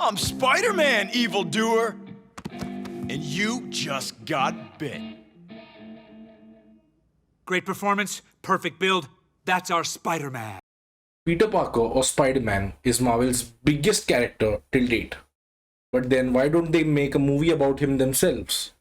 I'm Spider-Man, evildoer! And you just got bit. Great performance, perfect build. That's our Spider-Man. Peter Parker or Spider-Man is Marvel's biggest character till date. But then why don't they make a movie about him themselves?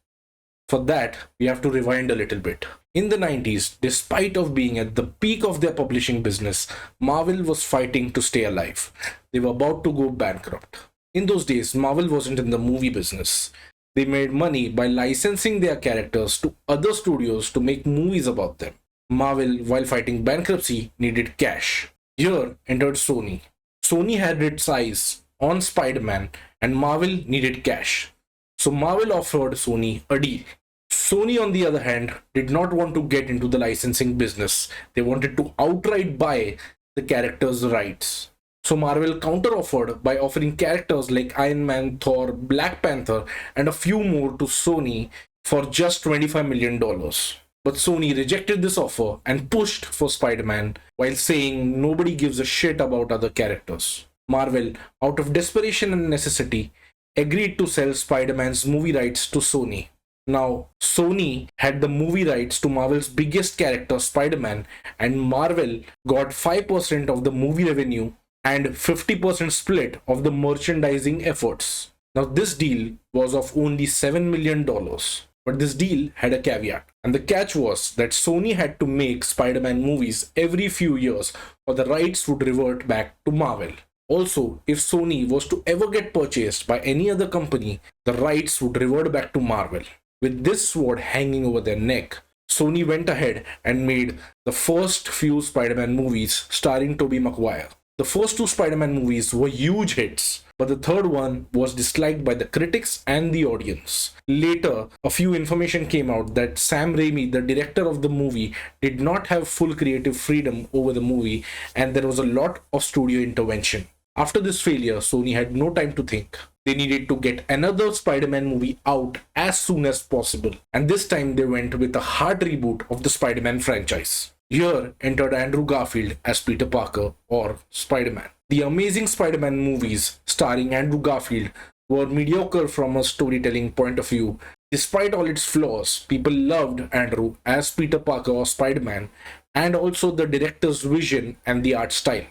For that, we have to rewind a little bit. In the 90s, despite of being at the peak of their publishing business, Marvel was fighting to stay alive. They were about to go bankrupt. In those days, Marvel wasn't in the movie business. They made money by licensing their characters to other studios to make movies about them. Marvel, while fighting bankruptcy, needed cash. Here entered Sony. Sony had its eyes on Spider-Man and Marvel needed cash. So Marvel offered Sony a deal. Sony, on the other hand, did not want to get into the licensing business. They wanted to outright buy the characters' rights. So Marvel counter-offered by offering characters like Iron Man, Thor, Black Panther, and a few more to Sony for just $25 million. But Sony rejected this offer and pushed for Spider-Man while saying nobody gives a shit about other characters. Marvel, out of desperation and necessity, agreed to sell Spider-Man's movie rights to Sony. Now, Sony had the movie rights to Marvel's biggest character, Spider-Man, and Marvel got 5% of the movie revenue and 50% split of the merchandising efforts. Now, this deal was of only $7 million. But this deal had a caveat. And the catch was that Sony had to make Spider-Man movies every few years or the rights would revert back to Marvel. Also, if Sony was to ever get purchased by any other company, the rights would revert back to Marvel. With this sword hanging over their neck, Sony went ahead and made the first few Spider-Man movies starring Tobey Maguire. The first two Spider-Man movies were huge hits, but the third one was disliked by the critics and the audience. Later, a few information came out that Sam Raimi, the director of the movie, did not have full creative freedom over the movie and there was a lot of studio intervention. After this failure, Sony had no time to think. They needed to get another Spider-Man movie out as soon as possible. And this time they went with a hard reboot of the Spider-Man franchise. Here entered Andrew Garfield as Peter Parker or Spider-Man. The Amazing Spider-Man movies starring Andrew Garfield were mediocre from a storytelling point of view. Despite all its flaws, people loved Andrew as Peter Parker or Spider-Man and also the director's vision and the art style.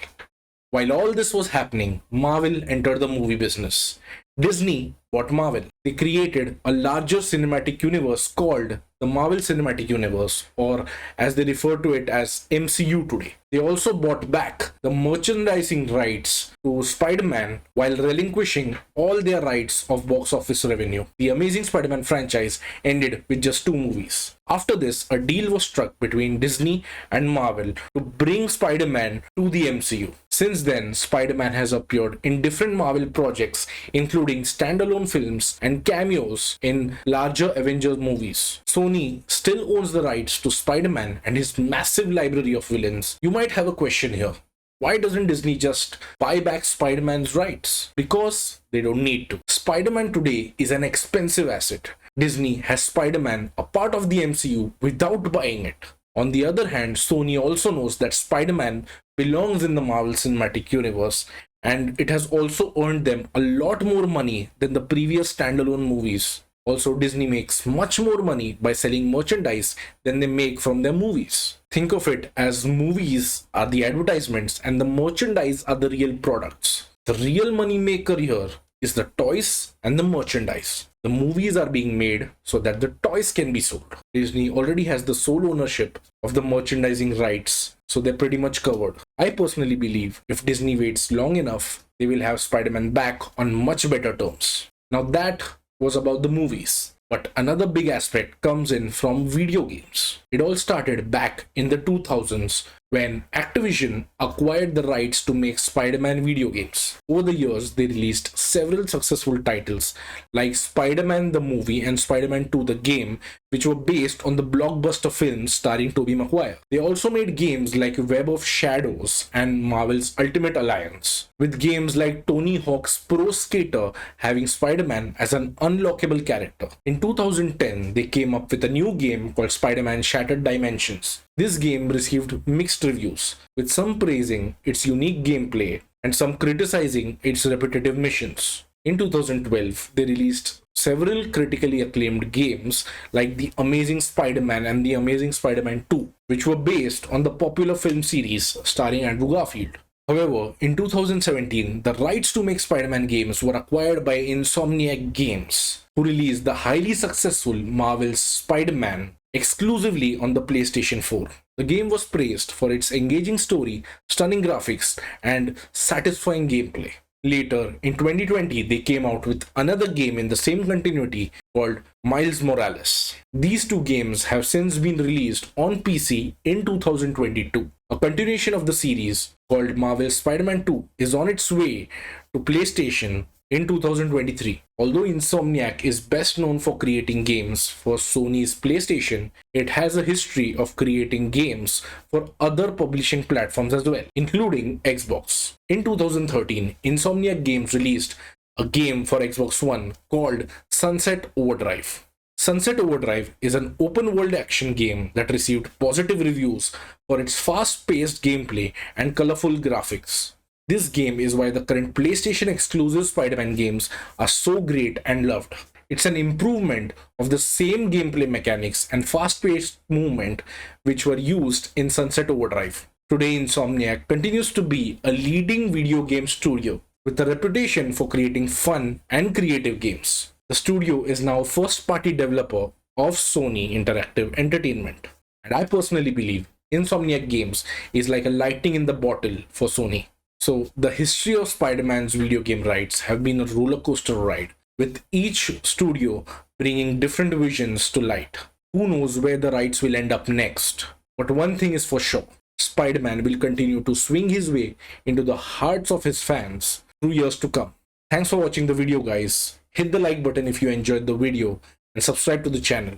While all this was happening, Marvel entered the movie business. Disney bought Marvel. They created a larger cinematic universe called the Marvel Cinematic Universe, or as they refer to it as MCU today. They also bought back the merchandising rights to Spider-Man while relinquishing all their rights of box office revenue. The Amazing Spider-Man franchise ended with just 2 movies. After this, a deal was struck between Disney and Marvel to bring Spider-Man to the MCU. Since then, Spider-Man has appeared in different Marvel projects, including standalone films and cameos in larger Avengers movies. Sony still owns the rights to Spider-Man and his massive library of villains. You might have a question here. Why doesn't Disney just buy back Spider-Man's rights? Because they don't need to. Spider-Man today is an expensive asset. Disney has Spider-Man a part of the MCU without buying it. On the other hand, Sony also knows that Spider-Man belongs in the Marvel Cinematic Universe and it has also earned them a lot more money than the previous standalone movies. Also, Disney makes much more money by selling merchandise than they make from their movies. Think of it as movies are the advertisements and the merchandise are the real products. The real money maker here is the toys and the merchandise. The movies are being made so that the toys can be sold. Disney already has the sole ownership of the merchandising rights, so they're pretty much covered. I personally believe if Disney waits long enough, they will have Spider-Man back on much better terms. Now that was about the movies. But another big aspect comes in from video games. It all started back in the 2000s when Activision acquired the rights to make Spider-Man video games. Over the years, they released several successful titles like Spider-Man the movie and Spider-Man 2 the game, which were based on the blockbuster films starring Tobey Maguire. They also made games like Web of Shadows and Marvel's Ultimate Alliance, with games like Tony Hawk's Pro Skater having Spider-Man as an unlockable character. In 2010, they came up with a new game called Spider-Man Shattered Dimensions. This game received mixed reviews, with some praising its unique gameplay and some criticizing its repetitive missions. In 2012, they released several critically acclaimed games like The Amazing Spider-Man and The Amazing Spider-Man 2, which were based on the popular film series starring Andrew Garfield. However, in 2017, the rights to make Spider-Man games were acquired by Insomniac Games, who released the highly successful Marvel's Spider-Man exclusively on the PlayStation 4. The game was praised for its engaging story, stunning graphics, and satisfying gameplay. Later, in 2020, they came out with another game in the same continuity called Miles Morales. These two games have since been released on PC in 2022. A continuation of the series called Marvel's Spider-Man 2 is on its way to PlayStation in 2023. Although Insomniac is best known for creating games for Sony's PlayStation, it has a history of creating games for other publishing platforms as well, including Xbox. In 2013, Insomniac Games released a game for Xbox One called Sunset Overdrive. Sunset Overdrive is an open-world action game that received positive reviews for its fast-paced gameplay and colorful graphics. This game is why the current PlayStation exclusive Spider-Man games are so great and loved. It's an improvement of the same gameplay mechanics and fast-paced movement which were used in Sunset Overdrive. Today, Insomniac continues to be a leading video game studio with a reputation for creating fun and creative games. The studio is now a first-party developer of Sony Interactive Entertainment. And I personally believe Insomniac Games is like a lightning in the bottle for Sony. So the history of Spider-Man's video game rights have been a roller coaster ride, with each studio bringing different visions to light. Who knows where the rights will end up next? But one thing is for sure, Spider-Man will continue to swing his way into the hearts of his fans through years to come. Thanks for watching the video, guys. Hit the like button if you enjoyed the video and subscribe to the channel.